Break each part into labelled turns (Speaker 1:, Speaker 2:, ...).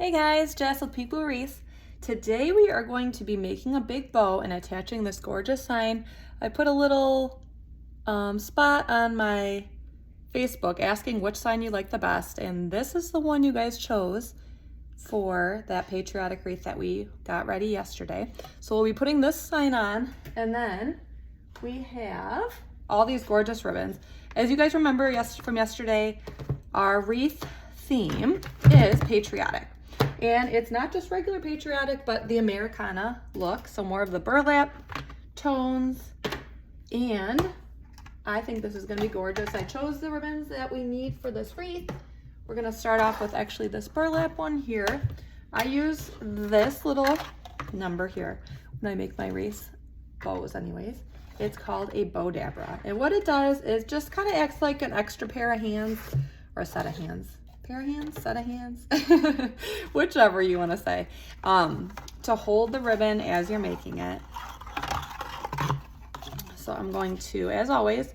Speaker 1: Hey guys, Jess with Peek Blue Wreaths. Today we are going to be making a big bow and attaching this gorgeous sign. I put a little spot on my Facebook asking which sign you like the best, and this is the one you guys chose for that patriotic wreath that we got ready yesterday. So we'll be putting this sign on, and then we have all these gorgeous ribbons. As you guys remember from yesterday, our wreath theme is patriotic. And it's not just regular patriotic, but the Americana look. So more of the burlap tones. And I think this is gonna be gorgeous. I chose the ribbons that we need for this wreath. We're gonna start off with actually this burlap one here. I use this little number here when I make my wreath bows anyways. It's called a Bowdabra. And what it does is just kind of acts like an extra pair of hands or a set of hands. Pair of hands, set of hands, whichever you want to say, to hold the ribbon as you're making it. So I'm going to, as always,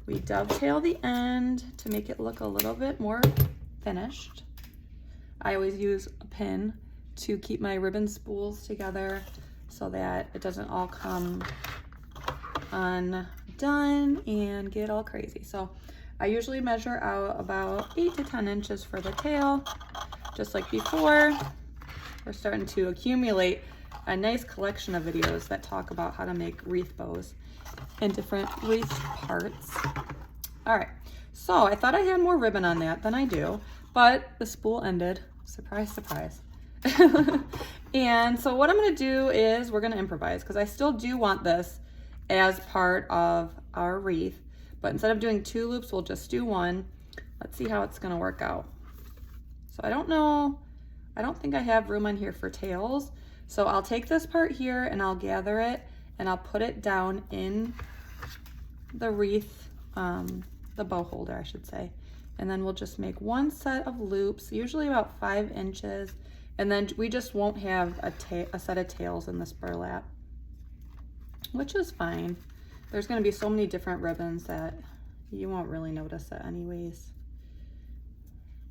Speaker 1: we dovetail the end to make it look a little bit more finished. I always use a pin to keep my ribbon spools together so that it doesn't all come undone and get all crazy. So I usually measure out about 8 to 10 inches for the tail, just like before. We're starting to accumulate a nice collection of videos that talk about how to make wreath bows and different wreath parts. All right, so I thought I had more ribbon on that than I do, but the spool ended. Surprise, surprise. And so what I'm gonna do is we're gonna improvise because I still do want this as part of our wreath. But instead of doing 2 loops, we'll just do 1. Let's see how it's gonna work out. So I don't know, I don't think I have room on here for tails. So I'll take this part here and I'll gather it and I'll put it down in the wreath, the bow holder, I should say. And then we'll just make 1 set of loops, usually about 5 inches. And then we just won't have a set of tails in this burlap, which is fine. There's gonna be so many different ribbons that you won't really notice it anyways.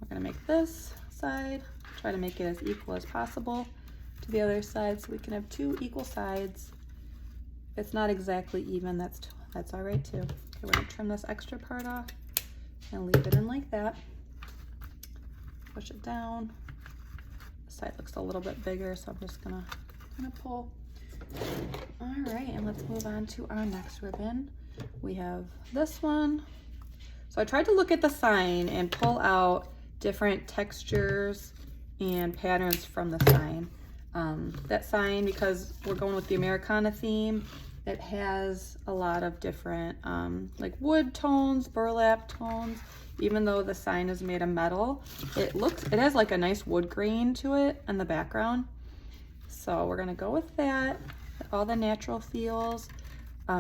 Speaker 1: We're gonna make this side, try to make it as equal as possible to the other side so we can have 2 equal sides. If it's not exactly even, that's all right too. Okay, we're gonna trim this extra part off and leave it in like that. Push it down. This side looks a little bit bigger, so I'm just gonna pull. All right, and let's move on to our next ribbon. We have this one. So I tried to look at the sign and pull out different textures and patterns from the sign. That sign, because we're going with the Americana theme, it has a lot of different like wood tones, burlap tones. Even though the sign is made of metal, it has like a nice wood grain to it in the background. So we're gonna go with that, all the natural feels.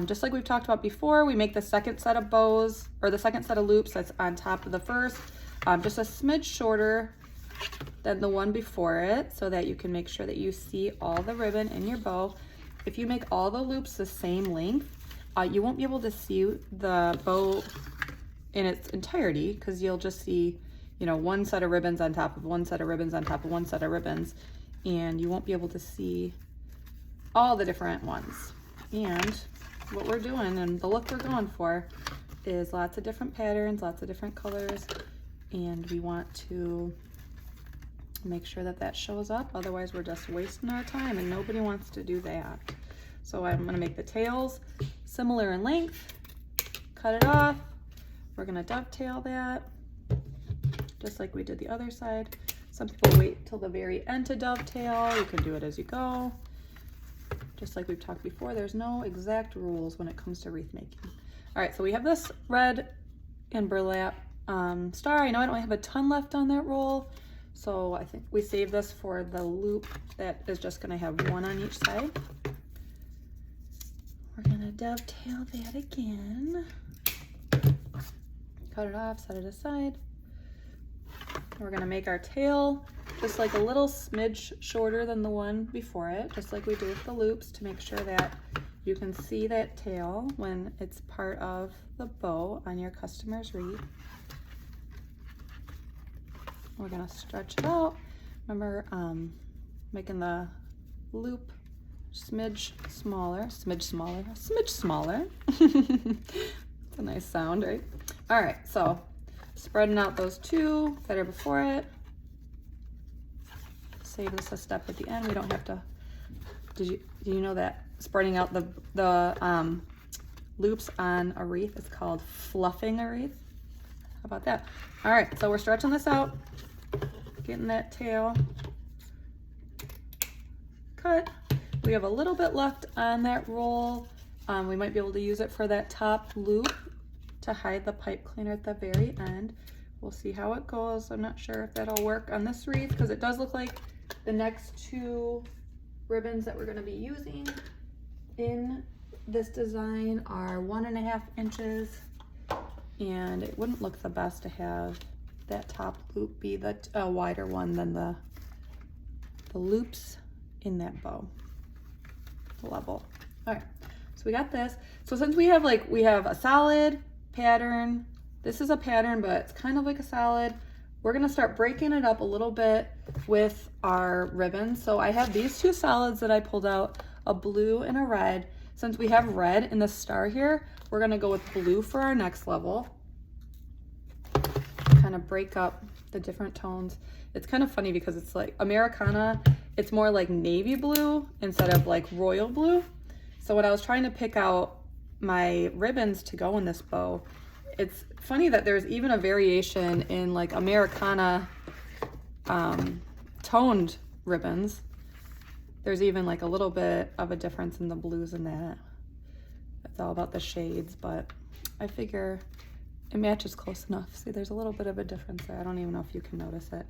Speaker 1: Just like we've talked about before, we make the second set of bows, or the second set of loops that's on top of the first, just a smidge shorter than the one before it, so that you can make sure that you see all the ribbon in your bow. If you make all the loops the same length, you won't be able to see the bow in its entirety, because you'll just see, you know, 1 set of ribbons on top of 1 set of ribbons on top of 1 set of ribbons. And you won't be able to see all the different ones. And what we're doing and the look we're going for is lots of different patterns, lots of different colors, and we want to make sure that that shows up. Otherwise, we're just wasting our time and nobody wants to do that. So I'm gonna make the tails similar in length, cut it off. We're gonna dovetail that just like we did the other side. Some people wait till the very end to dovetail. You can do it as you go. Just like we've talked before, there's no exact rules when it comes to wreath making. All right, so we have this red and burlap star. I know I don't have a ton left on that roll, so I think we save this for the loop that is just gonna have 1 on each side. We're gonna dovetail that again. Cut it off, set it aside. We're gonna make our tail just like a little smidge shorter than the one before it, just like we do with the loops, to make sure that you can see that tail when it's part of the bow on your customer's wreath. We're gonna stretch it out. Remember making the loop smidge smaller. It's a nice sound, right? All right, so spreading out those two that are before it. Save this a step at the end. We don't have to. Do you know that spreading out the loops on a wreath is called fluffing a wreath? How about that? All right, so we're stretching this out, getting that tail cut. We have a little bit left on that roll. We might be able to use it for that top loop to hide the pipe cleaner at the very end. We'll see how it goes. I'm not sure if that'll work on this wreath because it does look like the next two ribbons that we're going to be using in this design are 1.5 inches, and it wouldn't look the best to have that top loop be the wider one than the loops in that bow level. All right, so we got this. So since we have a solid pattern, this is a pattern, but it's kind of like a solid. We're gonna start breaking it up a little bit with our ribbons. So I have these two solids that I pulled out, a blue and a red. Since we have red in the star here, we're gonna go with blue for our next level. Kind of break up the different tones. It's kind of funny because it's like Americana, it's more like navy blue instead of like royal blue. So when I was trying to pick out my ribbons to go in this bow, it's funny that there's even a variation in like Americana toned ribbons. There's even like a little bit of a difference in the blues in that. It's all about the shades, but I figure it matches close enough. See, there's a little bit of a difference there. I don't even know if you can notice it.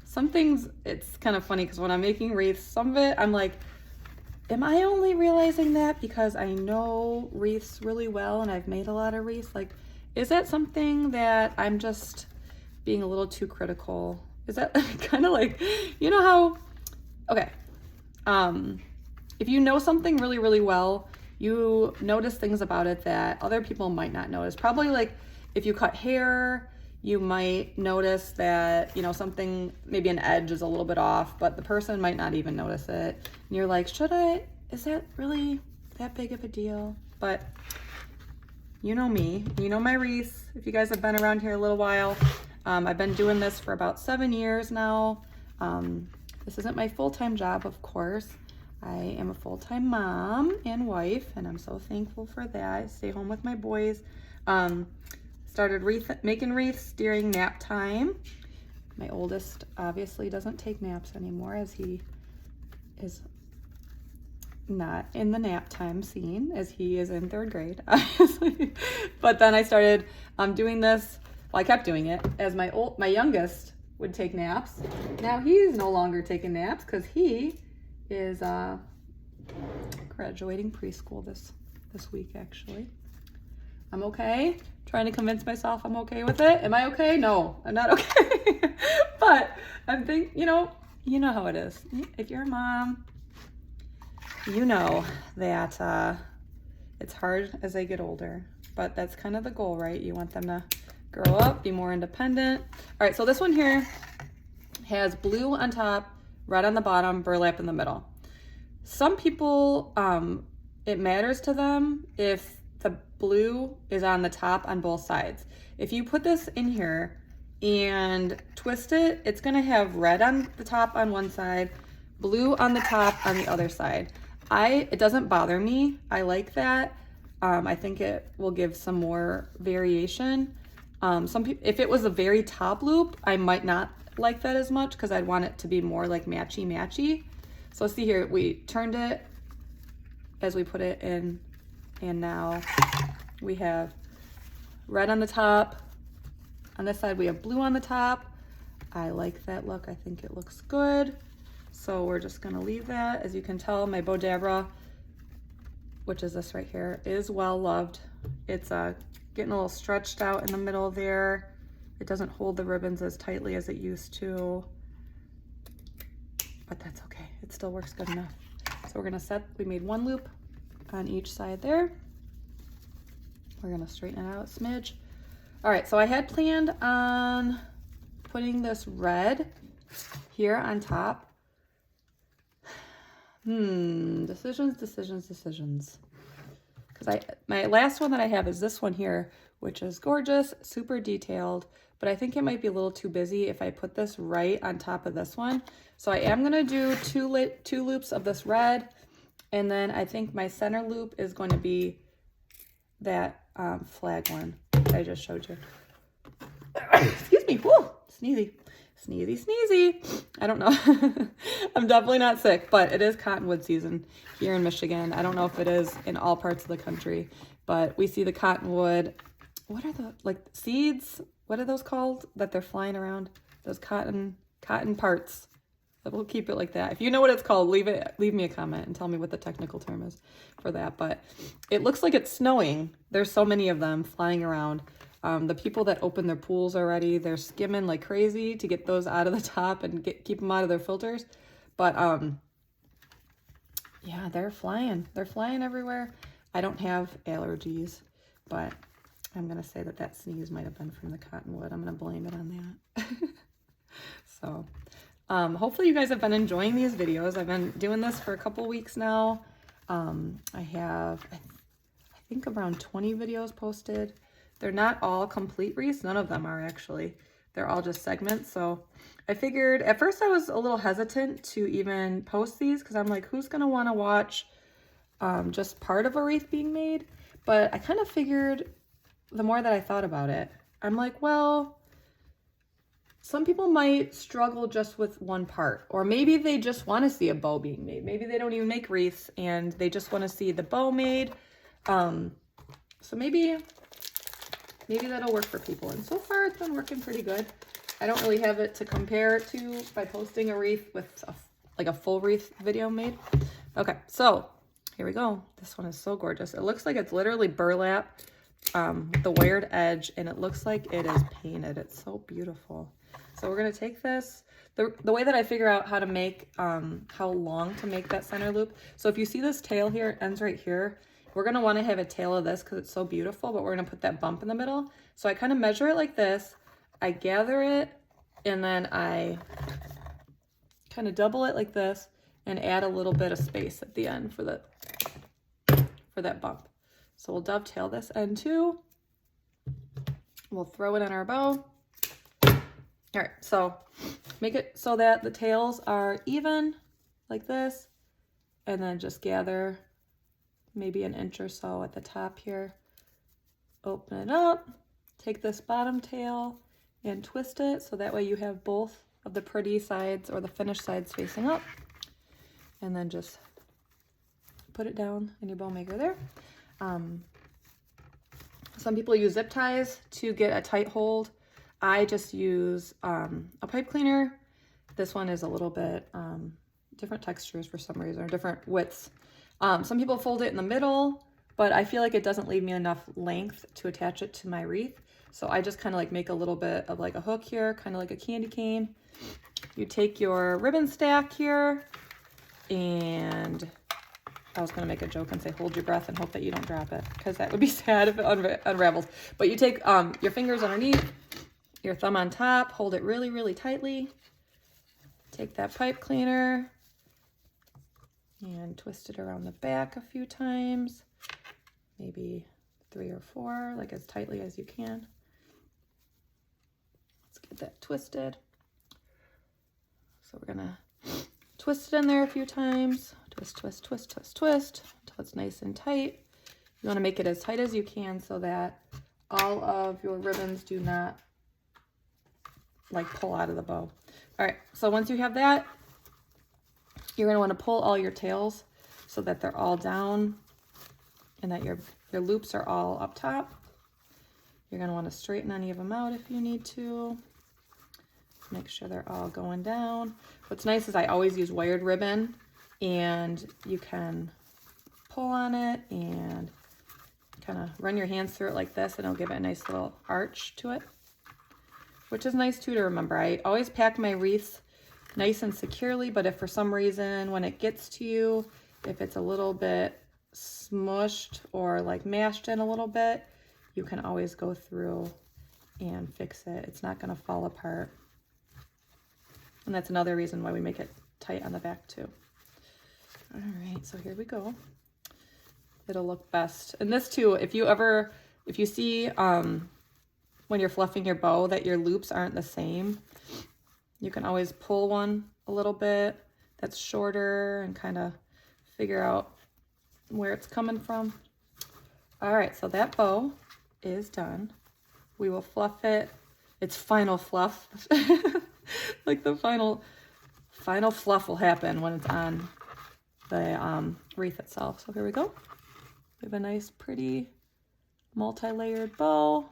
Speaker 1: Some things, it's kind of funny because when I'm making wreaths, some of it, I'm like, am I only realizing that because I know wreaths really well and I've made a lot of wreaths? Like, is that something that I'm just being a little too critical? Is that kind of like, you know how, okay, if you know something really, really well, you notice things about it that other people might not notice. Probably like if you cut hair, you might notice that, you know, something, maybe an edge is a little bit off, but the person might not even notice it. And you're like, is that really that big of a deal? But you know me, you know my wreaths. If you guys have been around here a little while, I've been doing this for about 7 years now. This isn't my full-time job, of course. I am a full-time mom and wife, and I'm so thankful for that. I stay home with my boys. Started making wreaths during nap time. My oldest obviously doesn't take naps anymore as he is not in the nap time scene as he is in 3rd grade, obviously. But then I started doing this, well, I kept doing it as my youngest would take naps. Now he's no longer taking naps because he is graduating preschool this week, actually. I'm okay. Trying to convince myself I'm okay with it. Am I okay? No, I'm not okay. But I'm thinking, you know how it is. If you're a mom, you know that it's hard as they get older, but that's kind of the goal, right? You want them to grow up, be more independent. All right, so this one here has blue on top, red on the bottom, burlap in the middle. Some people, it matters to them if the blue is on the top on both sides. If you put this in here and twist it, it's gonna have red on the top on one side, blue on the top on the other side. It doesn't bother me. I like that. I think it will give some more variation. Some people, if it was a very top loop, I might not like that as much because I'd want it to be more like matchy. So see here, we turned it as we put it in, and now we have red on the top. On this side, we have blue on the top. I like that look. I think it looks good. So we're just gonna leave that. As you can tell, my Bowdabra, which is this right here, is well loved. It's getting a little stretched out in the middle there. It doesn't hold the ribbons as tightly as it used to, but that's okay. It still works good enough. So we're gonna we made one loop on each side there. We're gonna straighten it out a smidge. All right, so I had planned on putting this red here on top. Decisions. Because my last one that I have is this one here, which is gorgeous, super detailed, but I think it might be a little too busy if I put this right on top of this one. So I am gonna do two loops of this red, and then I think my center loop is going to be that flag one that I just showed you. Excuse me, whoo, sneezy. I don't know. I'm definitely not sick, but it is cottonwood season here in Michigan. I don't know if it is in all parts of the country, but we see the cottonwood. What are the, like, seeds? What are those called that they're flying around? Those cotton parts. We'll keep it like that. If you know what it's called, leave me a comment and tell me what the technical term is for that. But it looks like it's snowing. There's so many of them flying around. The people that open their pools already, they're skimming like crazy to get those out of the top and keep them out of their filters. But yeah, they're flying everywhere. I don't have allergies, but I'm gonna say that sneeze might have been from the cottonwood. I'm gonna blame it on that. So hopefully you guys have been enjoying these videos. I've been doing this for a couple weeks now. I have, I think, around 20 videos posted. They're not all complete wreaths. None of them are, actually. They're all just segments. So I figured, at first I was a little hesitant to even post these because I'm like, who's going to want to watch just part of a wreath being made? But I kind of figured, the more that I thought about it, I'm like, well, some people might struggle just with one part, or maybe they just want to see a bow being made. Maybe they don't even make wreaths and they just want to see the bow made. So maybe that'll work for people. And so far it's been working pretty good. I don't really have it to compare it to by posting a wreath with a full wreath video made. Okay, so here we go. This one is so gorgeous. It looks like it's literally burlap with the wired edge, and it looks like it is painted. It's so beautiful. So we're gonna take this, the way that I figure out how to make, how long to make that center loop. So if you see this tail here, it ends right here. We're gonna wanna have a tail of this because it's so beautiful, but we're gonna put that bump in the middle. So I kind of measure it like this, I gather it, and then I kind of double it like this and add a little bit of space at the end for that bump. So we'll dovetail this end too. We'll throw it in our bow. All right, so make it so that the tails are even like this, and then just gather maybe an inch or so at the top here. Open it up, take this bottom tail and twist it so that way you have both of the pretty sides or the finished sides facing up, and then just put it down in your bow maker there. Some people use zip ties to get a tight hold. I just use a pipe cleaner. This one is a little bit different textures for some reason, or different widths. Some people fold it in the middle, but I feel like it doesn't leave me enough length to attach it to my wreath. So I just kind of like make a little bit of like a hook here, kind of like a candy cane. You take your ribbon stack here, and I was going to make a joke and say hold your breath and hope that you don't drop it, because that would be sad if it unravels. But you take your fingers underneath, your thumb on top, hold it really, really tightly. Take that pipe cleaner and twist it around the back a few times, maybe 3 or 4, like as tightly as you can. Let's get that twisted. So we're gonna twist it in there a few times. Twist, twist, twist, twist, twist, until it's nice and tight. You wanna make it as tight as you can so that all of your ribbons do not like pull out of the bow. All right, so once you have that, you're gonna wanna pull all your tails so that they're all down and that your loops are all up top. You're gonna wanna straighten any of them out if you need to. Make sure they're all going down. What's nice is I always use wired ribbon, and you can pull on it and kind of run your hands through it like this, and it'll give it a nice little arch to it, which is nice too to remember. I always pack my wreaths nice and securely, but if for some reason when it gets to you, if it's a little bit smushed or like mashed in a little bit, you can always go through and fix it. It's not gonna fall apart. And that's another reason why we make it tight on the back too. All right, so here we go. It'll look best. And this too, if you see when you're fluffing your bow that your loops aren't the same, you can always pull one a little bit that's shorter and kind of figure out where it's coming from. All right, so that bow is done. We will fluff it. Its final fluff. Like the final fluff will happen when it's on the wreath itself. So here we go. We have a nice, pretty, multi-layered bow.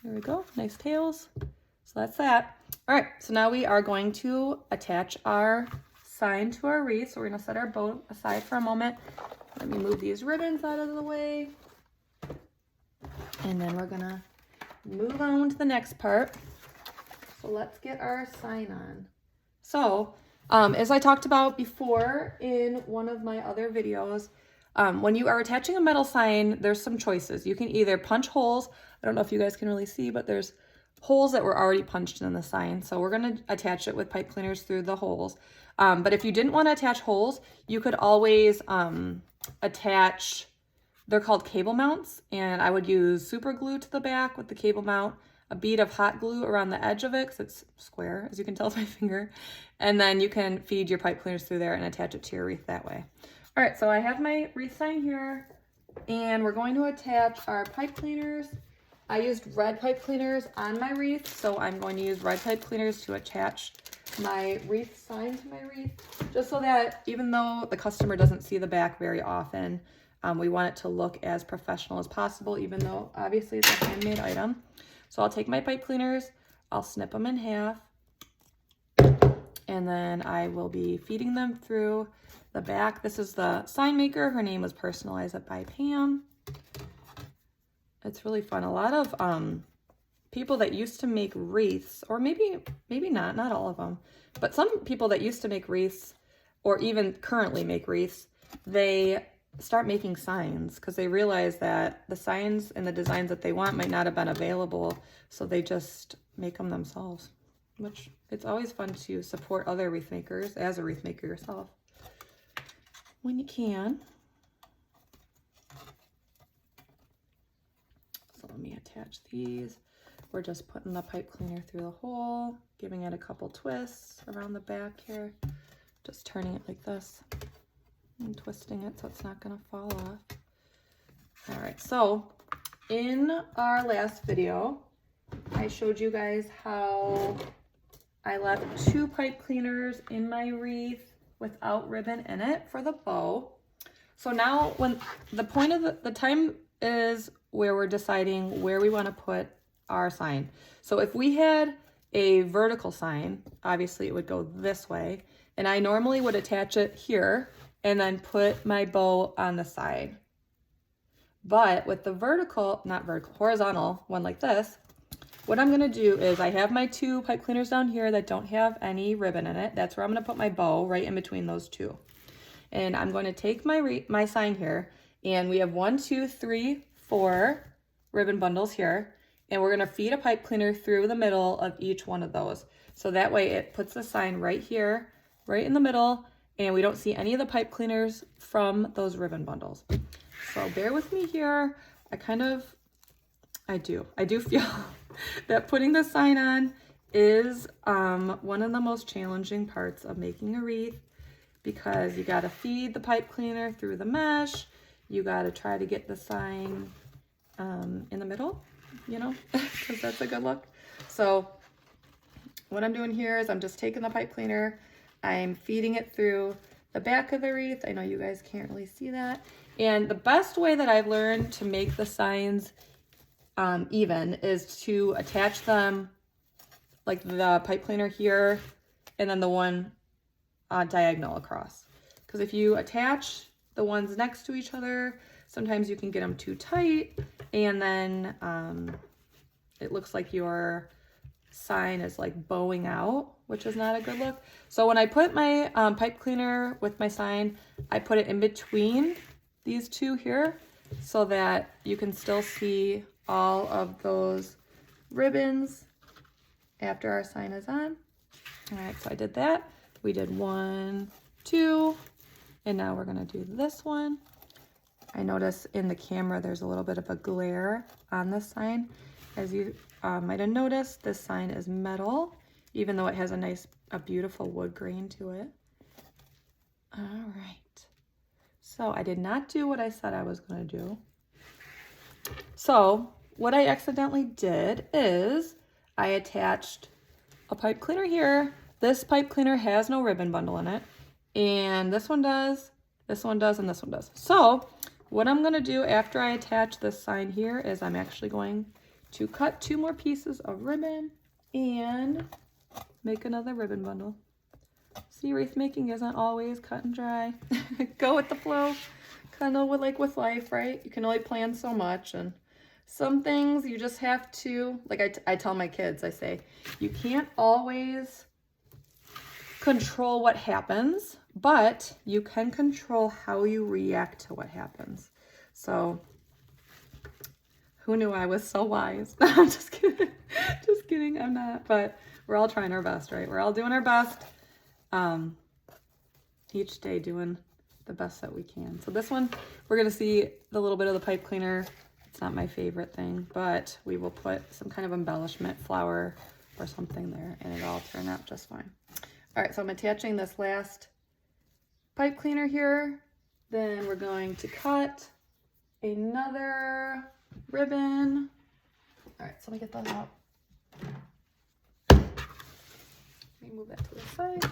Speaker 1: Here we go, nice tails. So that's that. All right, so now we are going to attach our sign to our wreath. So we're gonna set our bow aside for a moment. Let me move these ribbons out of the way. And then we're gonna move on to the next part. So let's get our sign on. So, as I talked about before in one of my other videos, when you are attaching a metal sign, there's some choices. You can either punch holes. I don't know if you guys can really see, but there's holes that were already punched in the sign. So we're going to attach it with pipe cleaners through the holes. But if you didn't want to attach holes, you could always attach, they're called cable mounts, and I would use super glue to the back with the cable mount, a bead of hot glue around the edge of it because it's square, as you can tell with my finger, and then you can feed your pipe cleaners through there and attach it to your wreath that way. All right, so I have my wreath sign here, and we're going to attach our pipe cleaners. I used red pipe cleaners on my wreath, so I'm going to use red pipe cleaners to attach my wreath sign to my wreath, just so that even though the customer doesn't see the back very often, we want it to look as professional as possible, even though obviously it's a handmade item. So I'll take my pipe cleaners, I'll snip them in half, and then I will be feeding them through the back. This is the sign maker. Her name was Personalize It by Pam. It's really fun. A lot of people that used to make wreaths, or maybe not all of them, but some people that used to make wreaths, or even currently make wreaths, they start making signs because they realize that the signs and the designs that they want might not have been available, so they just make them themselves, which it's always fun to support other wreath makers as a wreath maker yourself when you can. So let me attach these. We're just putting the pipe cleaner through the hole, giving it a couple twists around the back here, just turning it like this and twisting it so it's not going to fall off. All right, so in our last video, I showed you guys how I left 2 pipe cleaners in my wreath without ribbon in it for the bow. So now when the point of the time is where we're deciding where we want to put our sign. So if we had a vertical sign, obviously it would go this way, and I normally would attach it here and then put my bow on the side. But with the horizontal one like this, what I'm gonna do is I have my 2 pipe cleaners down here that don't have any ribbon in it. That's where I'm gonna put my bow, right in between those 2. And I'm going to take my sign here, and we have 1, 2, 3, 4 ribbon bundles here, and we're gonna feed a pipe cleaner through the middle of each one of those. So that way it puts the sign right here, right in the middle, and we don't see any of the pipe cleaners from those ribbon bundles. So bear with me here. I do feel that putting the sign on is one of the most challenging parts of making a wreath, because you got to feed the pipe cleaner through the mesh. You got to try to get the sign in the middle, you know, because that's a good look. So what I'm doing here is I'm just taking the pipe cleaner, I'm feeding it through the back of the wreath. I know you guys can't really see that. And the best way that I've learned to make the signs even is to attach them like the pipe cleaner here and then the one diagonal across. Because if you attach the ones next to each other, sometimes you can get them too tight, and then it looks like your sign is like bowing out, which is not a good look. So when I put my pipe cleaner with my sign, I put it in between these 2 here so that you can still see all of those ribbons after our sign is on. All right, so I did that. We did 1, 2, and now we're gonna do this one. I notice in the camera there's a little bit of a glare on this sign. As you might have noticed, this sign is metal, even though it has a beautiful wood grain to it. All right, so I did not do what I said I was gonna do. So what I accidentally did is I attached a pipe cleaner here. This pipe cleaner has no ribbon bundle in it, and this one does, and this one does. So what I'm gonna do after I attach this sign here is I'm actually going to cut 2 more pieces of ribbon and make another ribbon bundle. See, wreath making isn't always cut and dry. Go with the flow, kind of with life, right? You can only plan so much, and some things you just have to, like I tell my kids, I say, you can't always control what happens, but you can control how you react to what happens. So who knew I was so wise? I'm just kidding. Just kidding. I'm not, but we're all trying our best, right? We're all doing our best. Each day doing the best that we can. So this one, we're going to see the little bit of the pipe cleaner. It's not my favorite thing, but we will put some kind of embellishment, flower or something there, and it'll all turn out just fine. All right, so I'm attaching this last pipe cleaner here. Then we're going to cut another ribbon. All right, so let me get that out. Let me move that to the side.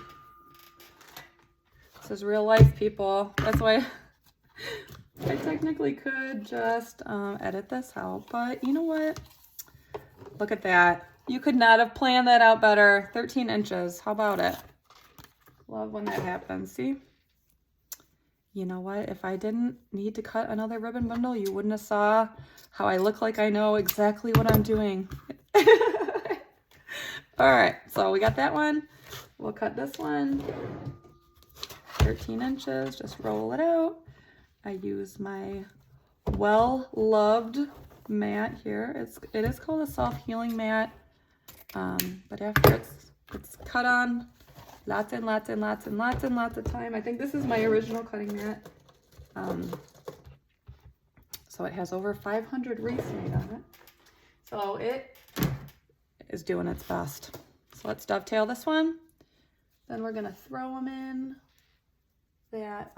Speaker 1: This is real life, people. That's why I technically could just edit this out, but you know what? Look at that. You could not have planned that out better. 13 inches. How about it? Love when that happens. See? You know what? If I didn't need to cut another ribbon bundle, you wouldn't have saw how I look like I know exactly what I'm doing. All right, so we got that one. We'll cut this one. 13 inches, just roll it out. I use my well-loved mat here. It is called a self-healing mat, but after it's cut on lots and lots and lots and lots and lots of time. I think this is my original cutting mat. So it has over 500 wreaths made on it. So it is doing its best. So let's dovetail this one. Then we're gonna throw them in that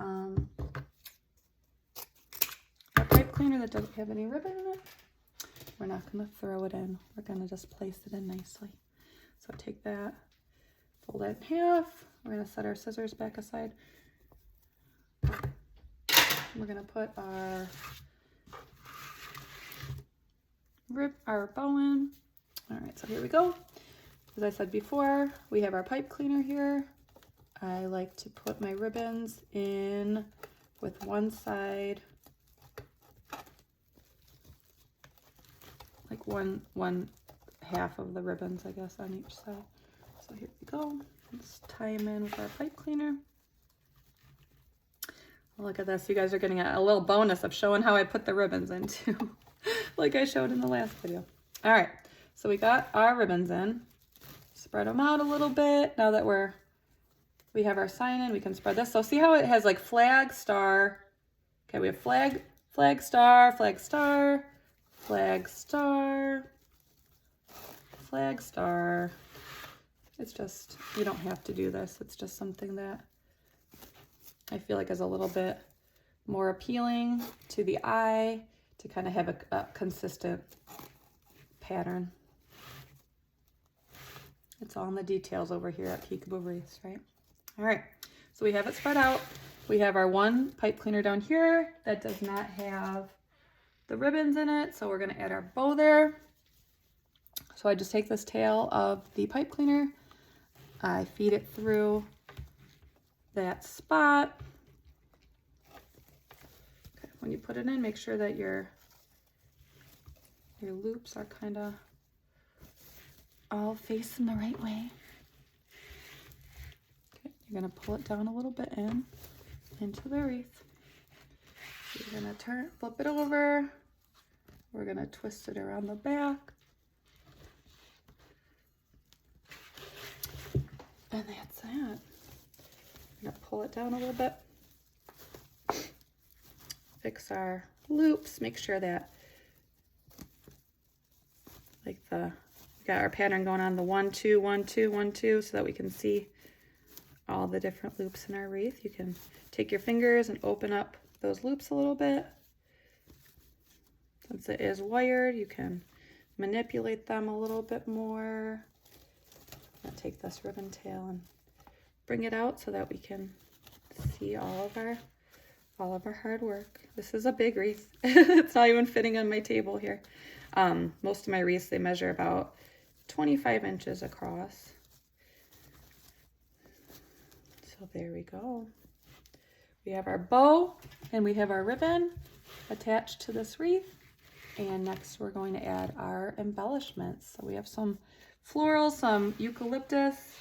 Speaker 1: pipe cleaner that doesn't have any ribbon in it. We're not gonna throw it in. We're gonna just place it in nicely. So take that, fold it in half. We're gonna set our scissors back aside. We're gonna put our bow in. All right, so here we go. As I said before, we have our pipe cleaner here. I like to put my ribbons in with one side, like one half of the ribbons, I guess, on each side. So here we go. Let's tie them in with our pipe cleaner. Look at this. You guys are getting a little bonus of showing how I put the ribbons in too, like I showed in the last video. All right, so we got our ribbons in. Spread them out a little bit. Now that we have our sign in, we can spread this. So see how it has like flag, star. Okay, we have flag, flag, star, flag, star, flag, star, flag, star. It's just, you don't have to do this. It's just something that I feel like is a little bit more appealing to the eye to kind of have a consistent pattern. It's all in the details over here at Peekaboo Wreaths, right? All right, so we have it spread out. We have our one pipe cleaner down here that does not have the ribbons in it, so we're gonna add our bow there. So I just take this tail of the pipe cleaner, I feed it through that spot. Okay, when you put it in, make sure that your loops are kind of all facing the right way. Okay, you're gonna pull it down a little bit into the wreath. You're gonna flip it over. We're gonna twist it around the back. And that's that. I'm gonna pull it down a little bit. Fix our loops, make sure that like we got our pattern going on the 1, 2, 1, 2, 1, 2, so that we can see all the different loops in our wreath. You can take your fingers and open up those loops a little bit. Since it is wired, you can manipulate them a little bit more. I'll take this ribbon tail and bring it out so that we can see all of our hard work. This is a big wreath. It's not even fitting on my table here. Most of my wreaths, they measure about 25 inches across. So there we go. We have our bow and we have our ribbon attached to this wreath. And next we're going to add our embellishments. So we have some florals, some eucalyptus.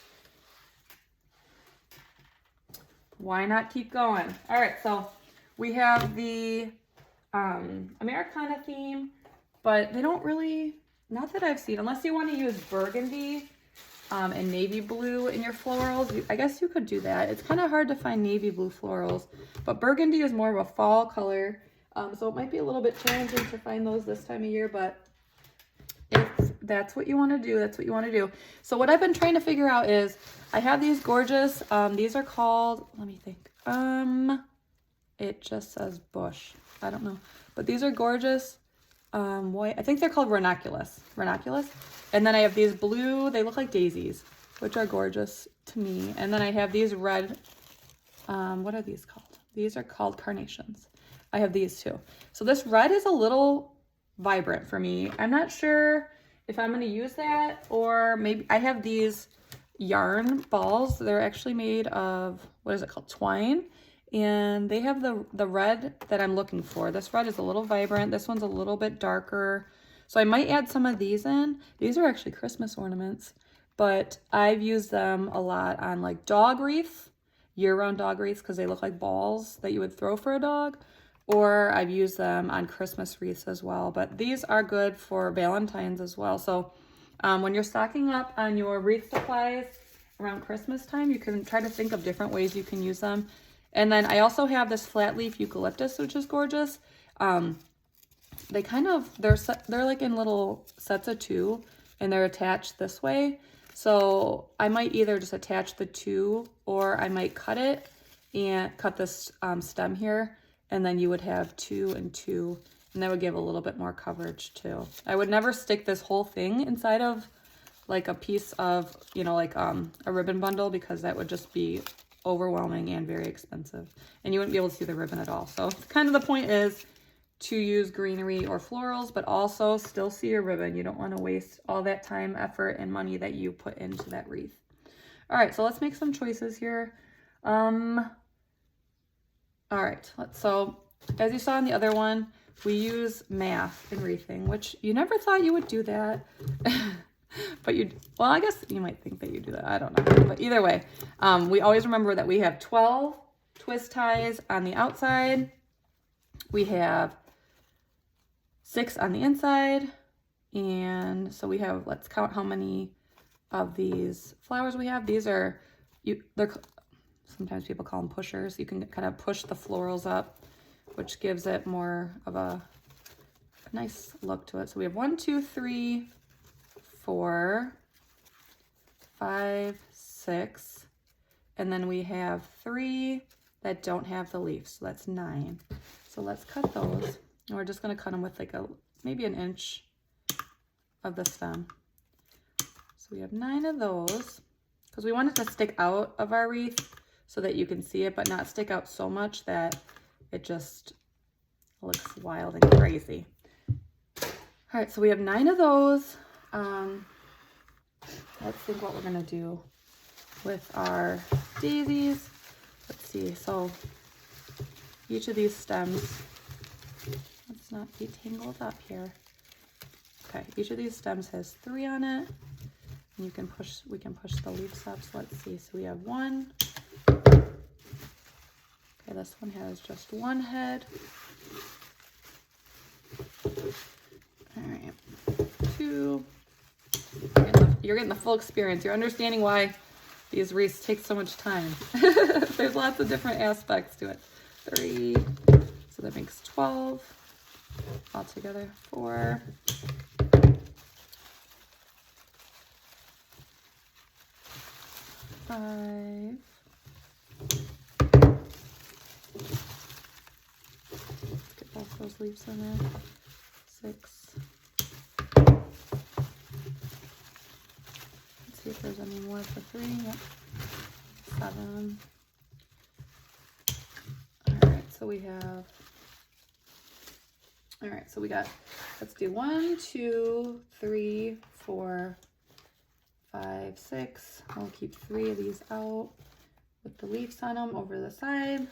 Speaker 1: Why not keep going? All right, so we have the Americana theme, but they don't really, not that I've seen, unless you want to use burgundy and navy blue in your florals. I guess you could do that. It's kind of hard to find navy blue florals, but burgundy is more of a fall color. So it might be a little bit challenging to find those this time of year, but if that's what you want to do, that's what you want to do. So what I've been trying to figure out is I have these gorgeous, these are called, let me think. It just says bush. I don't know, but these are gorgeous. White, I think they're called ranunculus. And then I have these blue, they look like daisies, which are gorgeous to me. And then I have these red, what are these called? These are called carnations. I have these too. So this red is a little vibrant for me. I'm not sure if I'm going to use that, or maybe I have these yarn balls. They're actually made of, what is it called? Twine. And they have the red that I'm looking for. This red is a little vibrant. This one's a little bit darker. So I might add some of these in. These are actually Christmas ornaments, but I've used them a lot on like dog wreaths, year-round dog wreaths, because they look like balls that you would throw for a dog. Or I've used them on Christmas wreaths as well. But these are good for Valentine's as well. So when you're stocking up on your wreath supplies around Christmas time, you can try to think of different ways you can use them. And then I also have this flat leaf eucalyptus, which is gorgeous. They kind of, they're like in little sets of 2, and they're attached this way. So I might either just attach the 2, or I might cut it and cut this stem here, and then you would have 2 and 2, and that would give a little bit more coverage too. I would never stick this whole thing inside of like a piece of, you know, like a ribbon bundle, because that would just be overwhelming and very expensive, and you wouldn't be able to see the ribbon at all. So kind of the point is to use greenery or florals, but also still see your ribbon. You don't want to waste all that time, effort, and money that you put into that wreath. All right, so let's make some choices here. All right, so as you saw in the other one, we use math in wreathing, which you never thought you would do that. But well, I guess you might think that you do that. I don't know. But either way, we always remember that we have 12 twist ties on the outside. We have 6 on the inside. And so we have, let's count how many of these flowers we have. These are, they're, sometimes people call them pushers. You can kind of push the florals up, which gives it more of a nice look to it. So we have 1, 2, 3, 4, 5, 6, and then we have 3 that don't have the leaves, so that's 9. So let's cut those, and we're just going to cut them with like maybe an inch of the stem. So we have 9 of those, because we want it to stick out of our wreath so that you can see it, but not stick out so much that it just looks wild and crazy. All right, so we have 9 of those. Let's think what we're gonna do with our daisies. Let's see, so each of these stems, let's not be tangled up here. Okay, each of these stems has 3 on it, and we can push the leaves up. So let's see, so we have 1. Okay, this one has just 1 head. All right, 2. You're getting the full experience. You're understanding why These wreaths take so much time. There's lots of different aspects to it. 3, so that makes 12 altogether. 4, 5, get both those leaves in there. 6. Let's see if there's any more for 3. Yep. 7. All right, so we have. All right, so we got. Let's do 1, 2, 3, 4, 5, 6. I'll keep 3 of these out with the leaves on them over the side.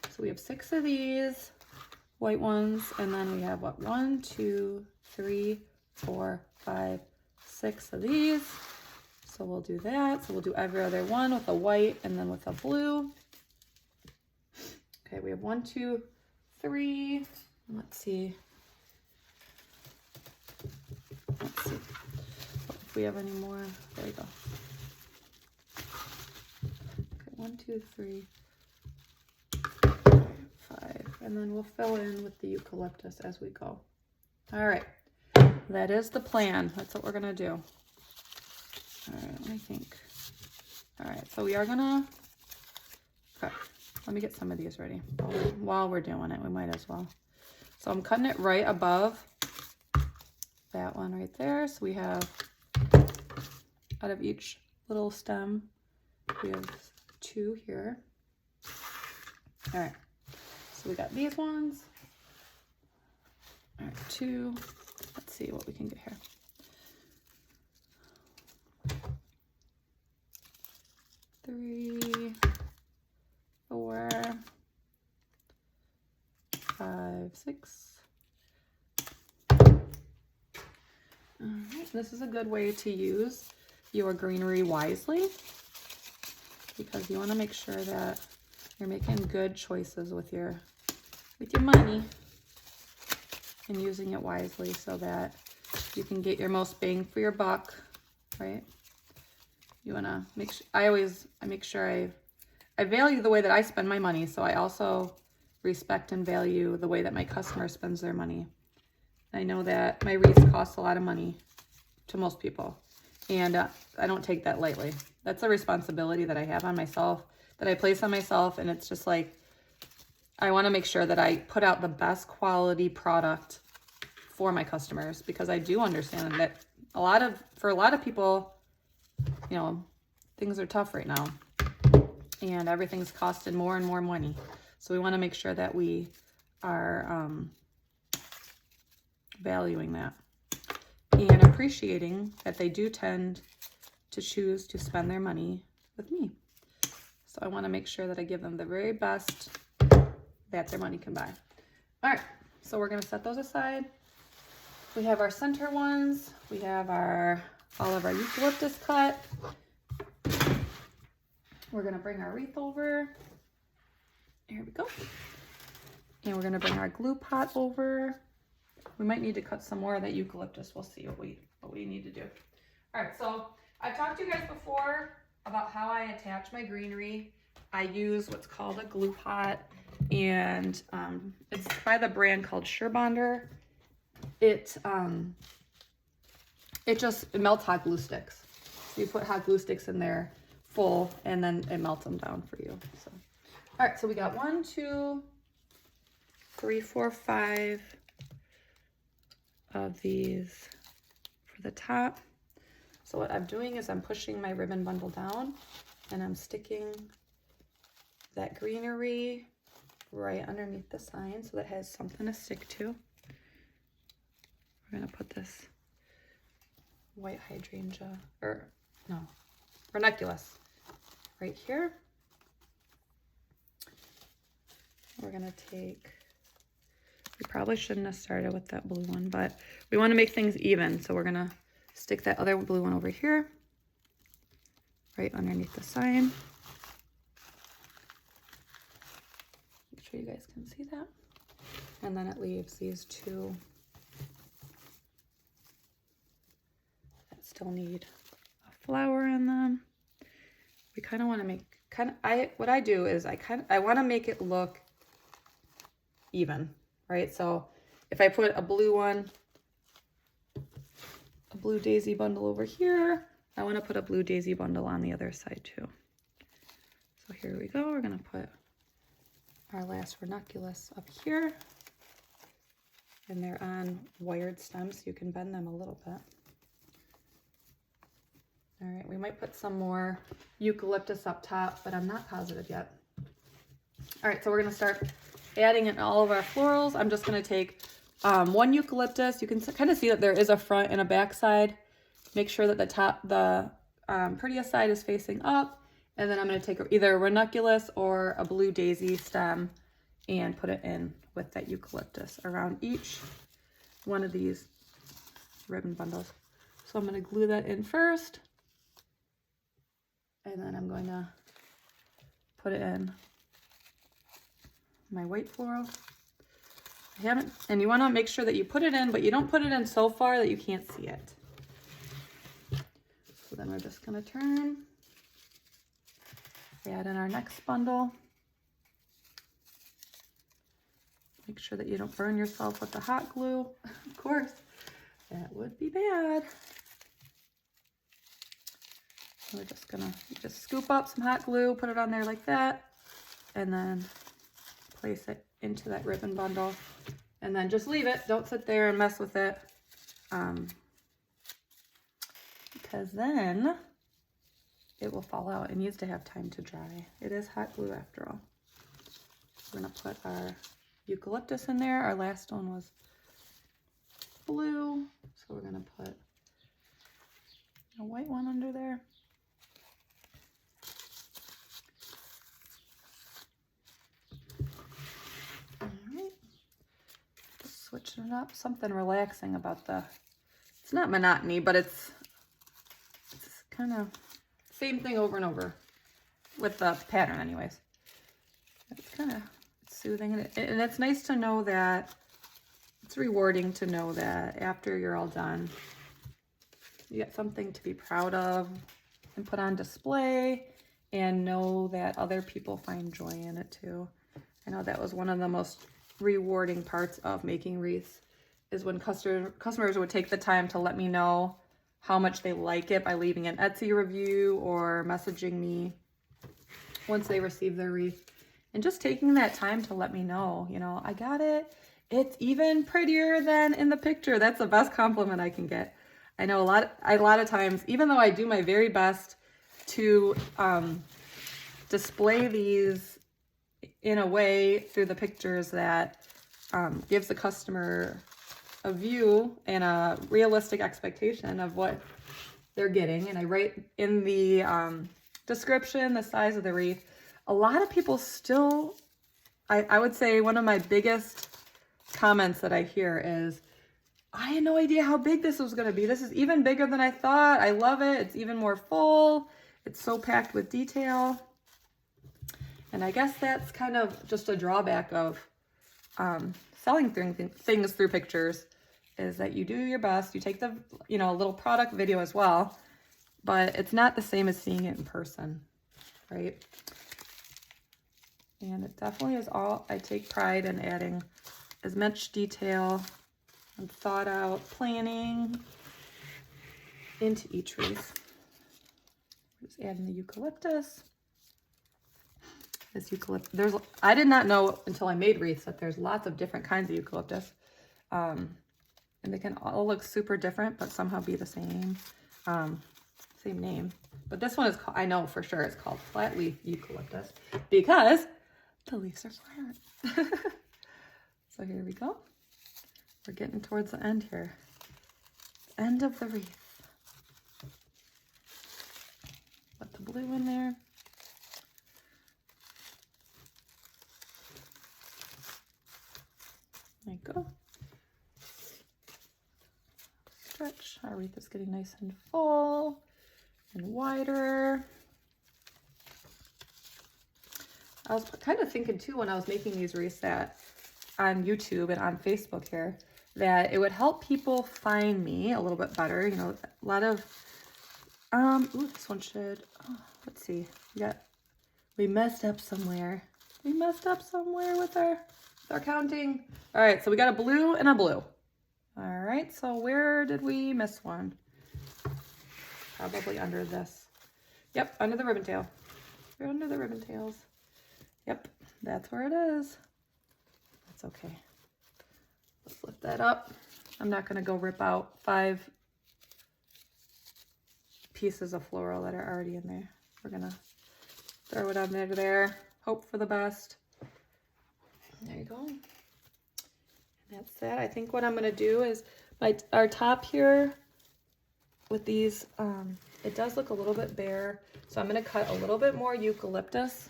Speaker 1: So we have 6 of these white ones, and then we have what? 1, 2, 3, 4, 5, 6 of these. So we'll do that. So we'll do every other one with a white and then with a blue. Okay, we have 1, 2, 3. Let's see. Let's see if we have any more. There we go. Okay, 1, 2, 3, 5. And then we'll fill in with the eucalyptus as we go. All right. That is the plan. That's what we're going to do. All right, let me think. All right, so we are gonna, okay, let me get some of these ready. While we're doing it, we might as well. So I'm cutting it right above that one right there. So we have, out of each little stem, we have 2 here. All right, so we got these ones. All right, 2. Let's see what we can get here. 3, 4, 5, 6. All right, this is a good way to use your greenery wisely because you want to make sure that you're making good choices with your money and using it wisely so that you can get your most bang for your buck, right? You want to make sure, I make sure I value the way that I spend my money. So I also respect and value the way that my customer spends their money. I know that my wreaths cost a lot of money to most people. And I don't take that lightly. That's a responsibility that I have on myself, that I place on myself. And it's just like, I want to make sure that I put out the best quality product for my customers because I do understand that for a lot of people, you know, things are tough right now and everything's costing more and more money. So we want to make sure that we are valuing that and appreciating that they do tend to choose to spend their money with me. So I want to make sure that I give them the very best that their money can buy. All right, so we're going to set those aside. We have our center ones. We have all of our eucalyptus cut. We're going to bring our wreath over. Here we go. And we're going to bring our glue pot over. We might need to cut some more of that eucalyptus. We'll see what we need to do. All right, so I've talked to you guys before about how I attach my greenery. I use what's called a glue pot, and it's by the brand called Surebonder. It melts hot glue sticks. So you put hot glue sticks in there full, and then it melts them down for you. So, all right, so we got 1, 2, 3, 4, 5 of these for the top. So what I'm doing is I'm pushing my ribbon bundle down, and I'm sticking that greenery right underneath the sign so that it has something to stick to. We're gonna put this white hydrangea, or no, ranunculus right here. We're gonna take, we probably shouldn't have started with that blue one, but we wanna make things even. So we're gonna stick that other blue one over here, right underneath the sign. Make sure you guys can see that. And then it leaves these 2 that still need a flower in them. kind of want to make, what I do is I want to make it look even, right? So if I put a blue one, a blue daisy bundle over here, I want to put a blue daisy bundle on the other side too. So here we go. We're going to put our last ranunculus up here, and they're on wired stems, so you can bend them a little bit. All right, we might put some more eucalyptus up top, but I'm not positive yet. All right, so we're gonna start adding in all of our florals. I'm just gonna take one eucalyptus. You can kind of see that there is a front and a back side. Make sure that the prettiest side is facing up. And then I'm gonna take either a ranunculus or a blue daisy stem and put it in with that eucalyptus around each one of these ribbon bundles. So I'm gonna glue that in first. And then I'm going to put it in my white floral. And you want to make sure that you put it in, but you don't put it in so far that you can't see it. So then we're just going to turn, add in our next bundle. Make sure that you don't burn yourself with the hot glue. Of course, that would be bad. We're just gonna scoop up some hot glue, put it on there like that, and then place it into that ribbon bundle. And then just leave it. Don't sit there and mess with it. Because then it will fall out. It needs to have time to dry. It is hot glue after all. We're gonna put our eucalyptus in there. Our last one was blue. So we're gonna put a white one under there. Switching it up, something relaxing about it's not monotony, but it's kind of same thing over and over with the pattern anyways. It's kind of soothing, and it's nice to know that, it's rewarding to know that after you're all done, you get something to be proud of and put on display, and know that other people find joy in it too. I know that was one of the most rewarding parts of making wreaths, is when customers would take the time to let me know how much they like it by leaving an Etsy review or messaging me once they receive their wreath, and just taking that time to let me know, you know, I got it. It's even prettier than in the picture. That's the best compliment I can get. I know a lot of times, even though I do my very best to display these in a way through the pictures that gives the customer a view and a realistic expectation of what they're getting. And I write in the description the size of the wreath. A lot of people still, I would say one of my biggest comments that I hear is, I had no idea how big this was going to be. This is even bigger than I thought. I love it. It's even more full. It's so packed with detail. And I guess that's kind of just a drawback of selling things through pictures, is that you do your best. You take the, you know, a little product video as well, but it's not the same as seeing it in person, right? And it definitely is all, I take pride in adding as much detail and thought out planning into each wreath. Just adding the eucalyptus. This eucalyptus, I did not know until I made wreaths that there's lots of different kinds of eucalyptus. And they can all look super different, but somehow be the same, same name. But this one is called, I know for sure it's called flat leaf eucalyptus because the leaves are flat. So here we go. We're getting towards the end here. End of the wreath. Put the blue in there. There you go. Stretch. Our wreath is getting nice and full and wider. I was kind of thinking too when I was making these wreaths that on YouTube and on Facebook here, that it would help people find me a little bit better. You know, a lot of Ooh, this one should, let's see. We messed up somewhere. We messed up somewhere with our counting. All right, so we got a blue and a blue. All right, so where did we miss one? Probably under this. Yep, under the ribbon tail. We're under the ribbon tails. Yep, that's where it is. That's okay. Let's lift that up. I'm not gonna go rip out 5 pieces of floral that are already in there. We're gonna throw it under there, hope for the best. There you go. And that's that. I think what I'm gonna do is our top here with these, it does look a little bit bare, so I'm gonna cut a little bit more eucalyptus.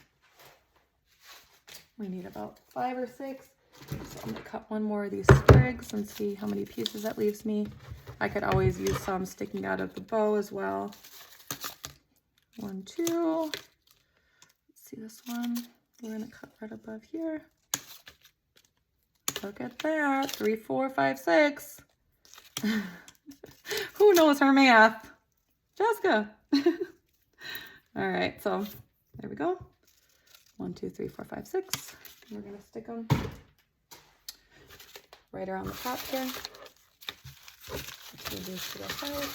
Speaker 1: We need about 5 or 6. So I'm gonna cut one more of these sprigs and see how many pieces that leaves me. I could always use some sticking out of the bow as well. 1, 2. Let's see this one. We're gonna cut right above here. Look at that. 3, 4, 5, 6. Who knows her math? Jessica. All right, so there we go. 1, 2, 3, 4, 5, 6. And we're gonna stick them right around the top here. Move these to the side.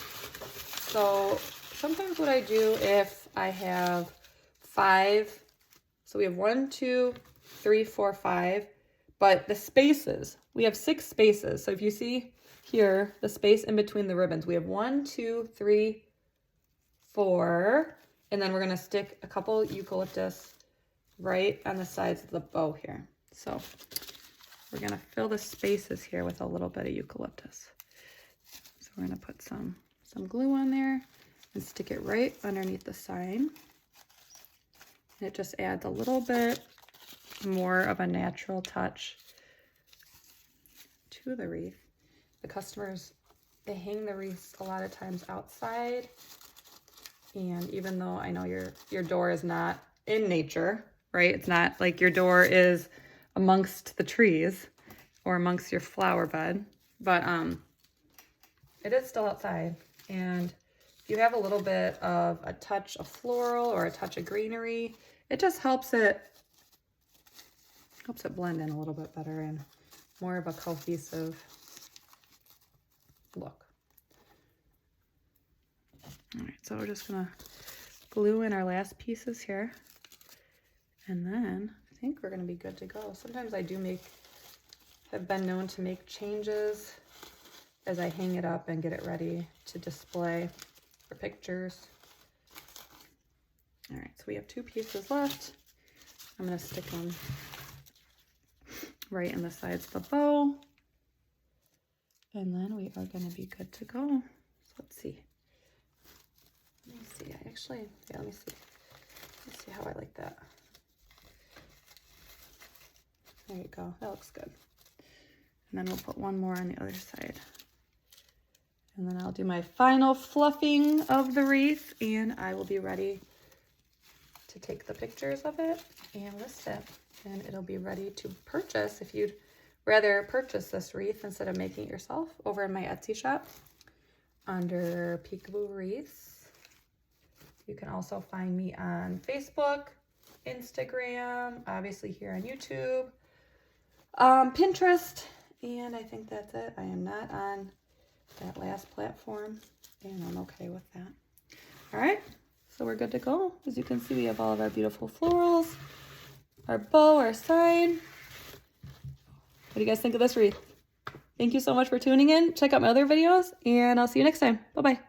Speaker 1: So sometimes what I do if I have 5, so we have 1, 2, 3, 4, 5, but the spaces, we have 6 spaces. So if you see here, the space in between the ribbons, we have 1, 2, 3, 4, and then we're gonna stick a couple eucalyptus right on the sides of the bow here. So we're gonna fill the spaces here with a little bit of eucalyptus. So we're gonna put some glue on there and stick it right underneath the sign. And it just adds a little bit more of a natural touch to the wreath. The customers, they hang the wreaths a lot of times outside. And even though I know your door is not in nature, right? It's not like your door is amongst the trees or amongst your flower bed, but it is still outside. And if you have a little bit of a touch of floral or a touch of greenery, it just helps it blend in a little bit better and more of a cohesive look. All right, so we're just gonna glue in our last pieces here, and then I think we're gonna be good to go. Sometimes I have been known to make changes as I hang it up and get it ready to display for pictures. All right, so we have 2 pieces left. I'm gonna stick them right in the sides of the bow, and then we are gonna be good to go. So let's see. Let me see, let me see. Let's see how I like that. There you go, that looks good. And then we'll put one more on the other side. And then I'll do my final fluffing of the wreath, and I will be ready to take the pictures of it and list it. And it'll be ready to purchase if you'd rather purchase this wreath instead of making it yourself over in my Etsy shop under Peekaboo Wreaths. You can also find me on Facebook, Instagram, obviously here on YouTube, Pinterest, and I think that's it. I am not on that last platform, and I'm okay with that. All right, so we're good to go. As you can see, we have all of our beautiful florals, our bow, our sign. What do you guys think of this wreath? Thank you so much for tuning in. Check out my other videos, and I'll see you next time. Bye-bye.